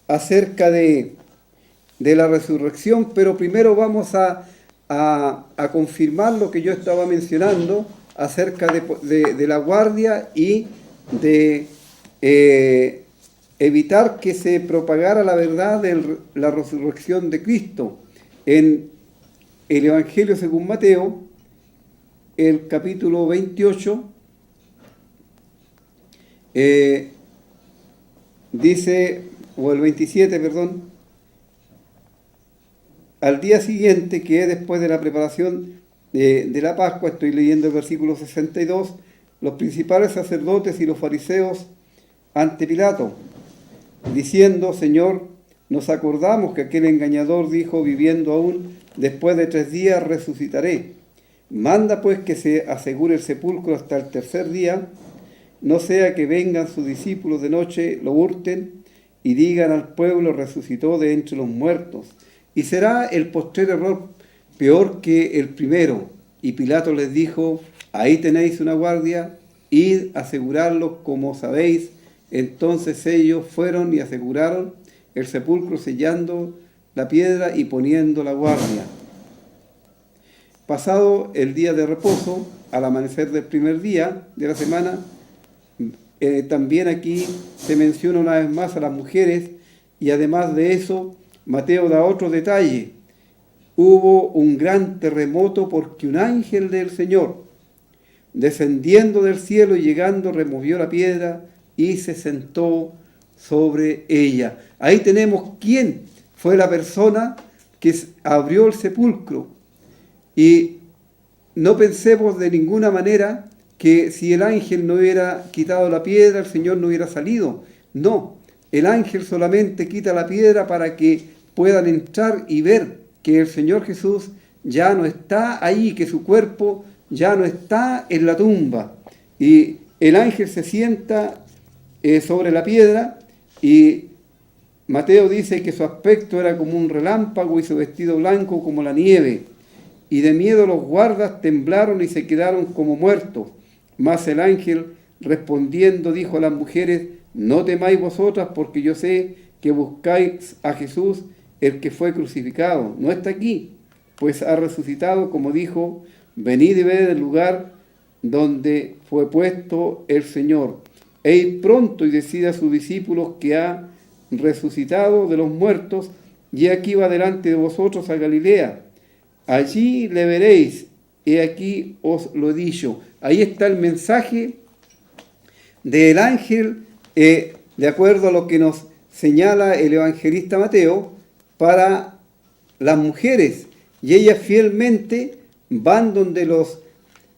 acerca de la resurrección, pero primero vamos a confirmar lo que yo estaba mencionando acerca de la guardia y de evitar que se propagara la verdad de la resurrección de Cristo. En el Evangelio según Mateo, el capítulo 28, dice, o el 27, perdón, al día siguiente, que es después de la preparación de la Pascua, estoy leyendo el versículo 62, los principales sacerdotes y los fariseos ante Pilato, diciendo, Señor, nos acordamos que aquel engañador dijo, viviendo aún, después de 3 días resucitaré. Manda pues que se asegure el sepulcro hasta el tercer día, no sea que vengan sus discípulos de noche, lo hurten y digan al pueblo, resucitó de entre los muertos. Y será el postrer error peor que el primero. Y Pilato les dijo, ahí tenéis una guardia, id a asegurarlo como sabéis. Entonces ellos fueron y aseguraron el sepulcro, sellando la piedra y poniendo la guardia. Pasado el día de reposo, al amanecer del primer día de la semana, también aquí se menciona una vez más a las mujeres, y además de eso, Mateo da otro detalle. Hubo un gran terremoto porque un ángel del Señor, descendiendo del cielo y llegando, removió la piedra y se sentó sobre ella. Ahí tenemos quién fue la persona que abrió el sepulcro. Y no pensemos de ninguna manera que si el ángel no hubiera quitado la piedra, el Señor no hubiera salido. No, el ángel solamente quita la piedra para que puedan entrar y ver que el Señor Jesús ya no está ahí, que su cuerpo ya no está en la tumba. Y el ángel se sienta sobre la piedra, y Mateo dice que su aspecto era como un relámpago y su vestido blanco como la nieve. Y de miedo los guardas temblaron y se quedaron como muertos. Mas el ángel respondiendo dijo a las mujeres, no temáis vosotras, porque yo sé que buscáis a Jesús, el que fue crucificado. No está aquí, pues ha resucitado, como dijo, venid y ved el lugar donde fue puesto el Señor. E id pronto y decid a sus discípulos que ha resucitado de los muertos, y aquí va delante de vosotros a Galilea. Allí le veréis, he aquí os lo he dicho. Ahí está el mensaje del ángel, de acuerdo a lo que nos señala el evangelista Mateo, para las mujeres. Y ellas fielmente van donde los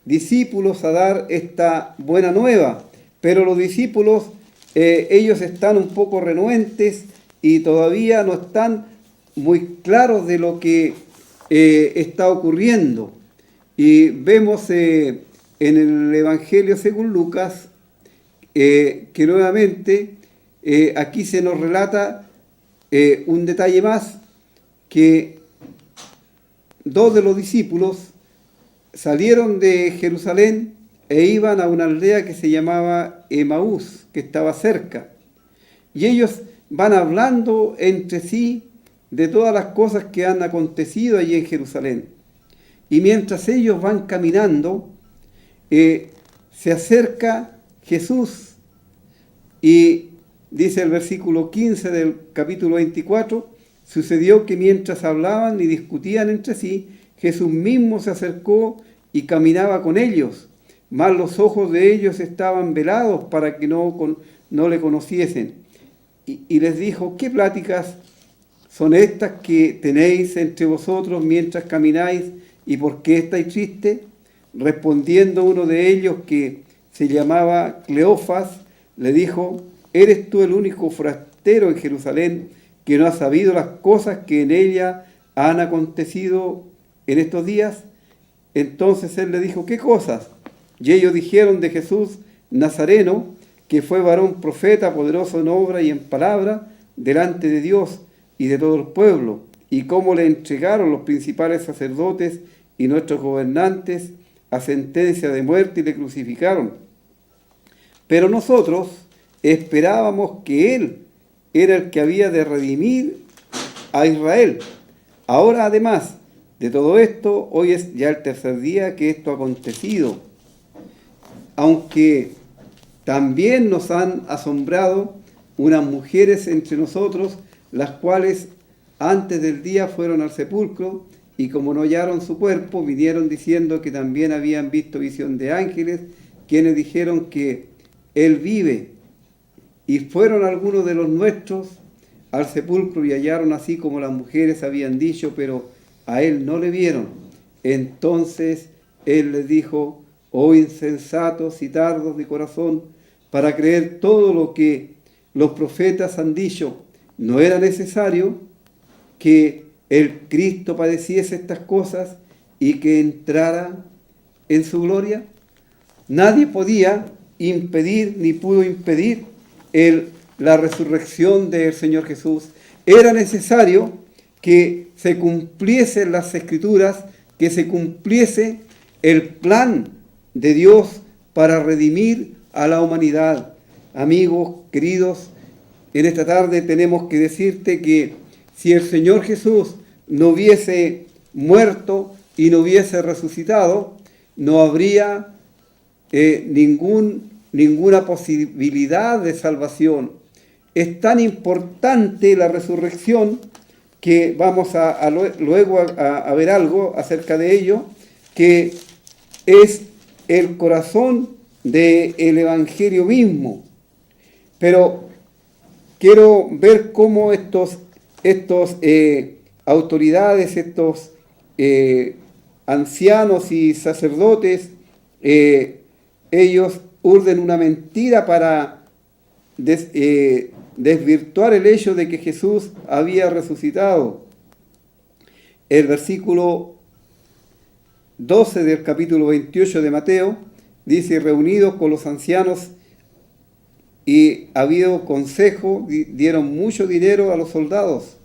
discípulos a dar esta buena nueva. Pero los discípulos, ellos están un poco renuentes y todavía no están muy claros de lo que está ocurriendo. Y vemos en el Evangelio según Lucas que nuevamente aquí se nos relata un detalle más, que dos de los discípulos salieron de Jerusalén e iban a una aldea que se llamaba Emaús, que estaba cerca. Y ellos van hablando entre sí de todas las cosas que han acontecido allí en Jerusalén. Y mientras ellos van caminando, se acerca Jesús, y dice el versículo 15 del capítulo 24, sucedió que mientras hablaban y discutían entre sí, Jesús mismo se acercó y caminaba con ellos, mas los ojos de ellos estaban velados para que no le conociesen. Y les dijo, ¿qué pláticas son estas que tenéis entre vosotros mientras camináis, y por qué estáis tristes? Respondiendo uno de ellos, que se llamaba Cleofas, le dijo, ¿eres tú el único forastero en Jerusalén que no ha sabido las cosas que en ella han acontecido en estos días? Entonces él le dijo, ¿qué cosas? Y ellos dijeron de Jesús Nazareno, que fue varón profeta, poderoso en obra y en palabra, delante de Dios y de todo el pueblo, y cómo le entregaron los principales sacerdotes y nuestros gobernantes a sentencia de muerte y le crucificaron. Pero nosotros esperábamos que Él era el que había de redimir a Israel. Ahora, además de todo esto, hoy es ya el tercer día que esto ha acontecido. Aunque también nos han asombrado unas mujeres entre nosotros, las cuales antes del día fueron al sepulcro, y como no hallaron su cuerpo, vinieron diciendo que también habían visto visión de ángeles, quienes dijeron que Él vive. Y fueron algunos de los nuestros al sepulcro y hallaron así como las mujeres habían dicho, pero a Él no le vieron. Entonces Él les dijo, oh insensatos y tardos de corazón, para creer todo lo que los profetas han dicho, ¿no era necesario que el Cristo padeciese estas cosas y que entrara en su gloria? Nadie podía impedir ni pudo impedir la resurrección del Señor Jesús. Era necesario que se cumpliesen las Escrituras, que se cumpliese el plan de Dios para redimir a la humanidad. Amigos, queridos, en esta tarde tenemos que decirte que si el Señor Jesús no hubiese muerto y no hubiese resucitado, no habría ninguna posibilidad de salvación. Es tan importante la resurrección que vamos luego a ver algo acerca de ello, que es el corazón del Evangelio mismo. Pero quiero ver cómo estos autoridades, estos ancianos y sacerdotes, ellos urden una mentira para desvirtuar el hecho de que Jesús había resucitado. El versículo 12 del capítulo 28 de Mateo dice: reunidos con los ancianos y habido consejo, dieron mucho dinero a los soldados,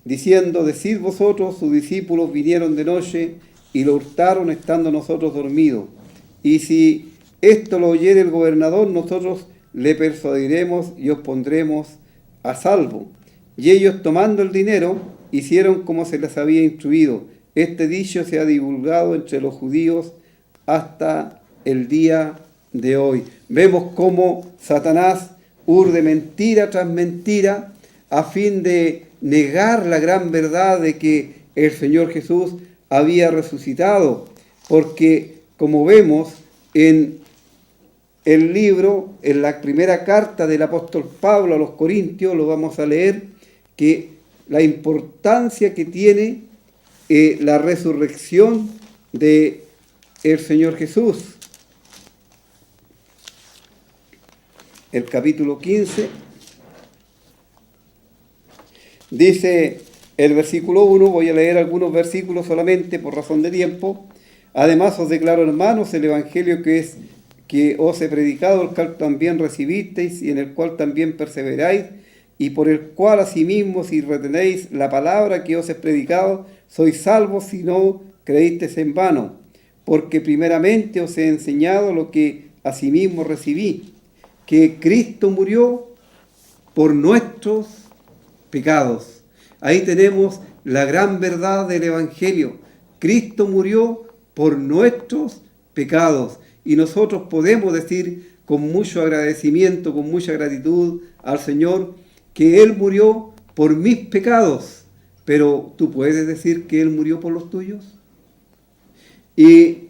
diciendo: decid vosotros, sus discípulos vinieron de noche y lo hurtaron estando nosotros dormidos. Y si esto lo oyere el gobernador, nosotros le persuadiremos y os pondremos a salvo. Y ellos, tomando el dinero, hicieron como se les había instruido. Este dicho se ha divulgado entre los judíos hasta el día de hoy. Vemos cómo Satanás urde mentira tras mentira a fin de negar la gran verdad de que el Señor Jesús había resucitado, porque como vemos en el libro, en la primera carta del apóstol Pablo a los Corintios, lo vamos a leer, que la importancia que tiene la resurrección de el Señor Jesús. El capítulo 15 dice el versículo 1, voy a leer algunos versículos solamente por razón de tiempo. Además os declaro, hermanos, el evangelio que os he predicado, el cual también recibisteis y en el cual también perseveráis, y por el cual asimismo, si retenéis la palabra que os he predicado, sois salvos si no creísteis en vano. Porque primeramente os he enseñado lo que asimismo recibí, que Cristo murió por nuestros pecados. Ahí tenemos la gran verdad del evangelio. Cristo murió por nuestros pecados. Y nosotros podemos decir con mucho agradecimiento, con mucha gratitud al Señor, que Él murió por mis pecados. Pero ¿tú puedes decir que Él murió por los tuyos? Y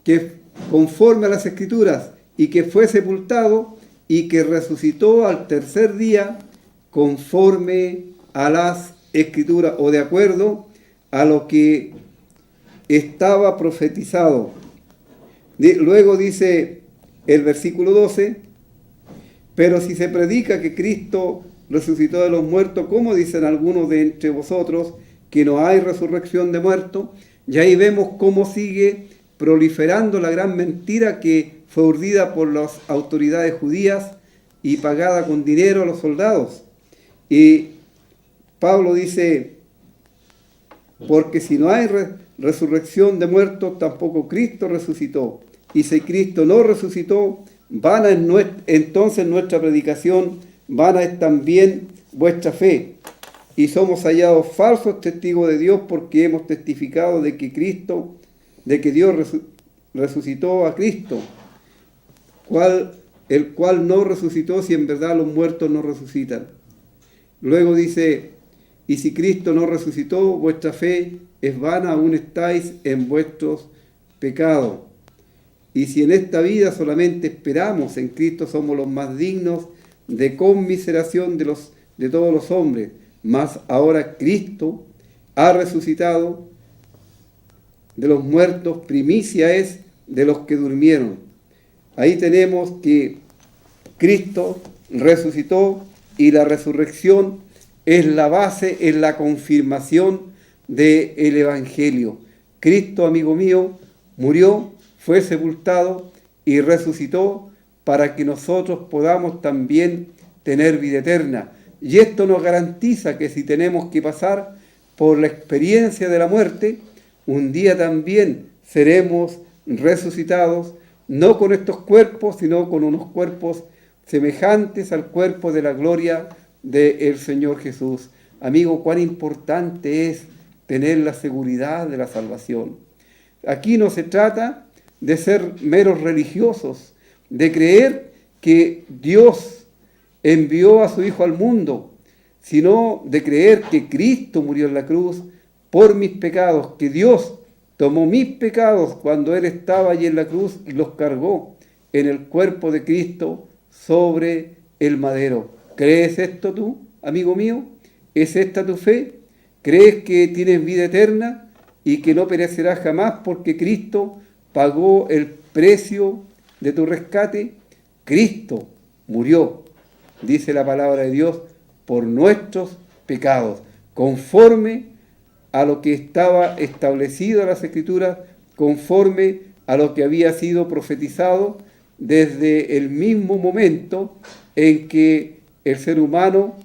que conforme a las Escrituras, y que fue sepultado, y que resucitó al tercer día, conforme a las Escrituras, o de acuerdo a lo que estaba profetizado. Luego dice el versículo 12: pero si se predica que Cristo resucitó de los muertos, ¿cómo dicen algunos de entre vosotros que no hay resurrección de muertos? Y ahí vemos cómo sigue proliferando la gran mentira que fue urdida por las autoridades judías y pagada con dinero a los soldados. Y Pablo dice: porque si no hay resurrección de muertos, tampoco Cristo resucitó. Y si Cristo no resucitó, vana es entonces nuestra predicación, vana es también vuestra fe. Y somos hallados falsos testigos de Dios, porque hemos testificado de que Dios resucitó a Cristo, el cual no resucitó, si en verdad los muertos no resucitan. Luego dice: y si Cristo no resucitó, vuestra fe es vana, aún estáis en vuestros pecados. Y si en esta vida solamente esperamos en Cristo, somos los más dignos de conmiseración de todos los hombres. Mas ahora Cristo ha resucitado de los muertos, primicia es de los que durmieron. Ahí tenemos que Cristo resucitó, y la resurrección es la base, es la confirmación del Evangelio. Cristo, amigo mío, murió, fue sepultado y resucitó para que nosotros podamos también tener vida eterna. Y esto nos garantiza que si tenemos que pasar por la experiencia de la muerte, un día también seremos resucitados, no con estos cuerpos, sino con unos cuerpos semejantes al cuerpo de la gloria del Señor Jesús. Amigo, cuán importante es tener la seguridad de la salvación. Aquí no se trata de ser meros religiosos, de creer que Dios envió a su Hijo al mundo, sino de creer que Cristo murió en la cruz por mis pecados, que Dios tomó mis pecados cuando Él estaba allí en la cruz y los cargó en el cuerpo de Cristo sobre el madero. ¿Crees esto tú, amigo mío? ¿Es esta tu fe? ¿Crees que tienes vida eterna y que no perecerás jamás porque Cristo pagó el precio de tu rescate? Cristo murió, dice la palabra de Dios, por nuestros pecados, conforme a lo que estaba establecido en las Escrituras, conforme a lo que había sido profetizado desde el mismo momento en que el ser humano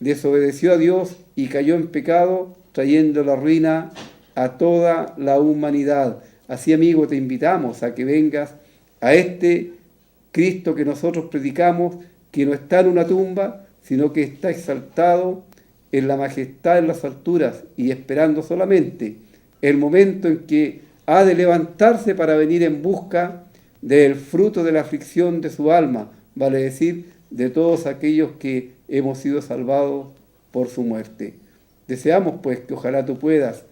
desobedeció a Dios y cayó en pecado, trayendo la ruina a toda la humanidad. Así, amigo, te invitamos a que vengas a este Cristo que nosotros predicamos, que no está en una tumba, sino que está exaltado en la majestad en las alturas y esperando solamente el momento en que ha de levantarse para venir en busca del fruto de la aflicción de su alma, vale decir, de todos aquellos que hemos sido salvados por su muerte. Deseamos pues que ojalá tú puedas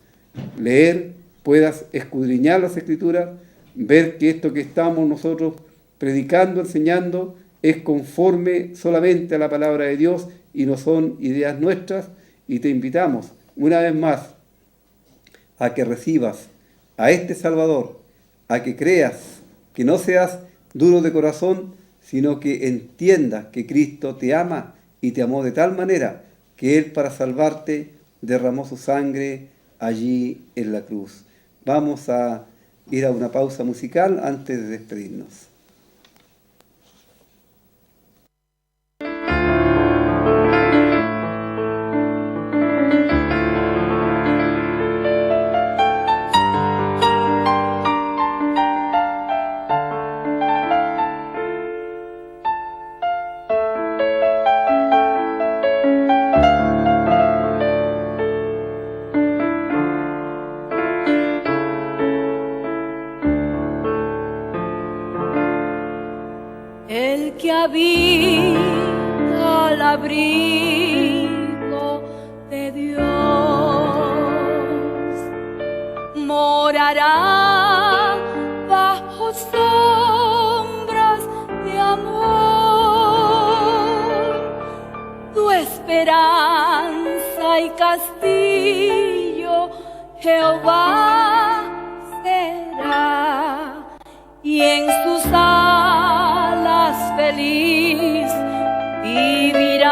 leer, puedas escudriñar las Escrituras, ver que esto que estamos nosotros predicando, enseñando, es conforme solamente a la palabra de Dios y no son ideas nuestras, y te invitamos una vez más a que recibas a este Salvador, a que creas, que no seas duro de corazón, sino que entiendas que Cristo te ama y te amó de tal manera que Él para salvarte derramó su sangre allí en la cruz. Vamos a ir a una pausa musical antes de despedirnos. El que habita al abrigo de Dios morará bajo sombras de amor. Tu esperanza y castillo Jehová será, y en sus alas feliz vivirá.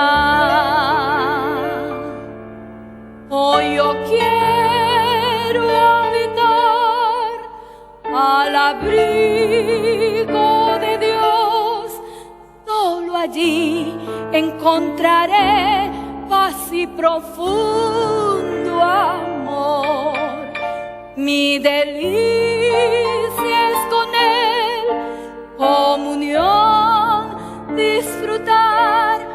Hoy yo quiero habitar al abrigo de Dios, solo allí encontraré paz y profundo amor. Mi delicia es con Él, comunión, disfrutar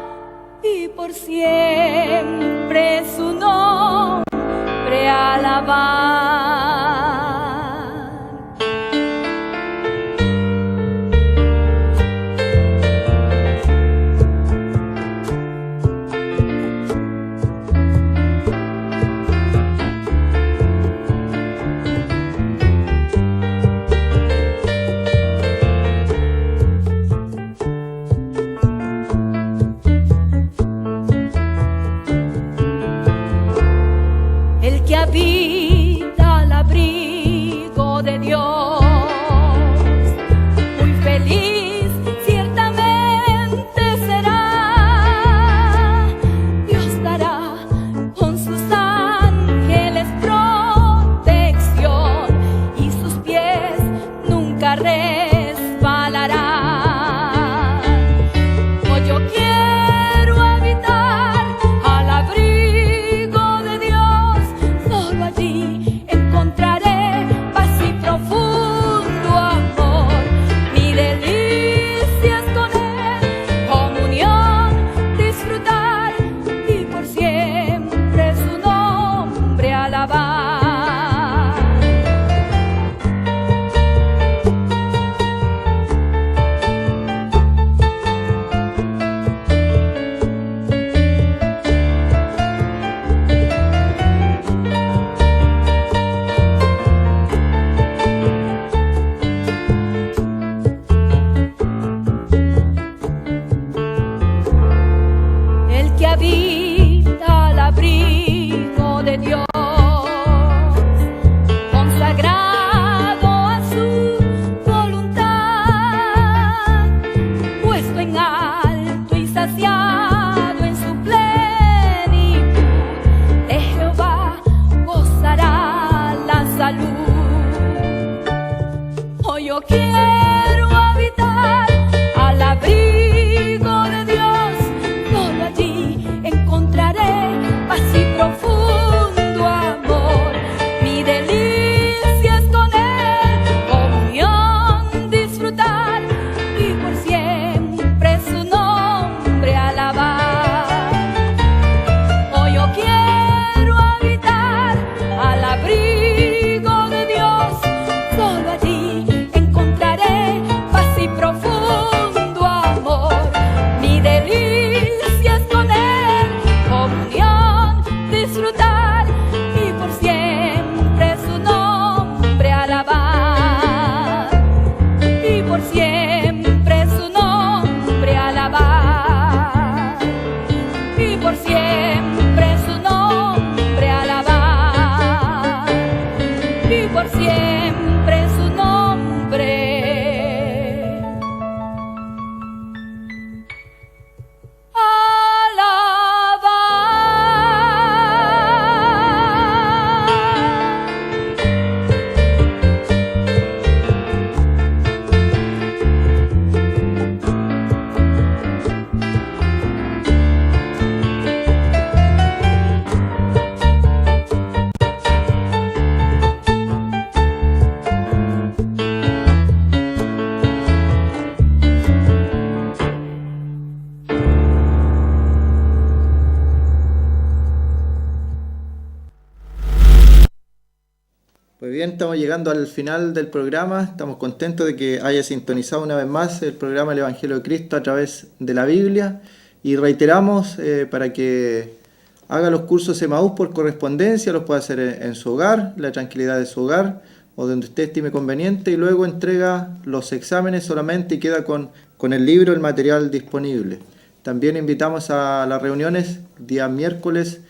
y por siempre su nombre alabar. El que habita al bien, estamos llegando al final del programa. Estamos contentos de que haya sintonizado una vez más el programa El Evangelio de Cristo a través de la Biblia. Y reiteramos para que haga los cursos Emaús por correspondencia, los puede hacer en su hogar, la tranquilidad de su hogar, o donde usted estime conveniente, y luego entrega los exámenes solamente y queda con el libro, el material disponible. También invitamos a las reuniones día miércoles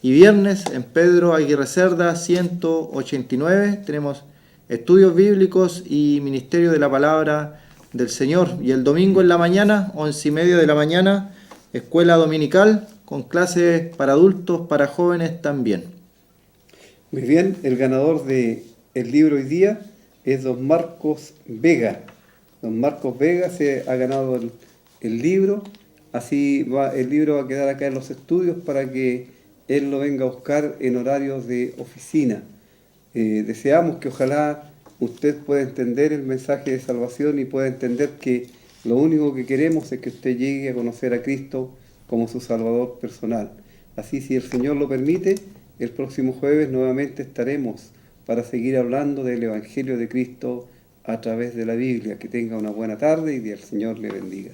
y viernes en Pedro Aguirre Cerda 189. Tenemos estudios bíblicos y ministerio de la palabra del Señor. Y el domingo en la mañana, 11:30 de la mañana, escuela dominical con clases para adultos, para jóvenes también. Muy bien, el ganador del libro hoy día es don Marcos Vega. Don Marcos Vega se ha ganado el libro. Así el libro va a quedar acá en los estudios para que él lo venga a buscar en horarios de oficina. Deseamos que ojalá usted pueda entender el mensaje de salvación y pueda entender que lo único que queremos es que usted llegue a conocer a Cristo como su Salvador personal. Así, si el Señor lo permite, el próximo jueves nuevamente estaremos para seguir hablando del Evangelio de Cristo a través de la Biblia. Que tenga una buena tarde y que el Señor le bendiga.